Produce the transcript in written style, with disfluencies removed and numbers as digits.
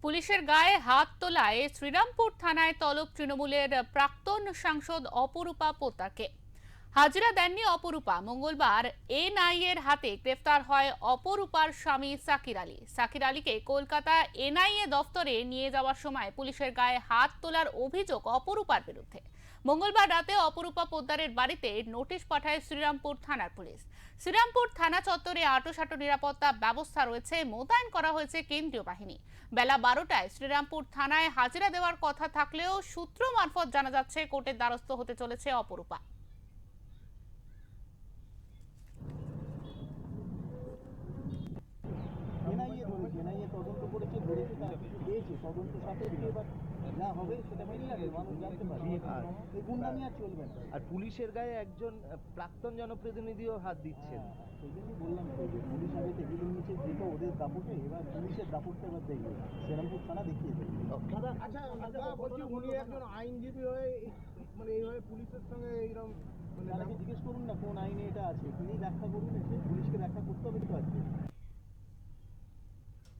পুলিশের গায়ে হাত তোলায় শ্রীরামপুর থানায় তলব তৃণমূলের প্রাক্তন সাংসদ অপরূপা পোদ্দারকে। হাজিরা দেননি অপরূপা। মঙ্গলবার এনআইএ এর হাতে গ্রেফতার হয় অপরূপার স্বামী সাকির আলী। সাকির আলীকে কলকাতা এনআইএ দফতরে নিয়ে যাওয়ার সময় পুলিশের গায়ে হাত তোলার অভিযোগ অপরূপার বিরুদ্ধে। মঙ্গলবার রাতে অপরূপা পোদ্দারের বাড়িতে নোটিশ পাঠায় শ্রীরামপুর থানার পুলিশ। শ্রীরামপুর থানা চত্বরে আঁটোসাঁটো নিরাপত্তা ব্যবস্থা রয়েছে, মোতায়েন করা হয়েছে কেন্দ্রীয় বাহিনী। বেলা 12টায় শ্রীরামপুর থানায় হাজিরা দেওয়ার কথা থাকলেও সূত্র মারফত জানা যাচ্ছে কোর্টের দ্বারস্থ হতে চলেছে অপরূপা। এনআইএ ধরেছে, এনআইএ তদন্ত করেছে, ধরেছে, তারা কিছু পেয়েছে, তদন্ত সাপেক্ষে এবার যা হবে সেটা মেনে যাবে, মানুষ জানতে পারবে। এই গুন্ডামি আর চলবে না। আর পুলিশের গায়ে একজন প্রাক্তন জনপ্রতিনিধিও হাত দিচ্ছেন। সেই জন্যই বললাম তো যে পুলিশ আগে টেবিলের নিচে যেত ওদের দাপটে, এবার পুলিশের দাপটটা এবার দেখবে, শ্রীরামপুর থানা দেখিয়ে দেবে। আচ্ছা বলছি উনি একজন আইনজীবী হয়ে মানে এইভাবে পুলিশের সঙ্গে এইরকম তাদেরকে জিজ্ঞেস করুন না কোন আইনে এটা আছে, তিনি ব্যাখ্যা করুন।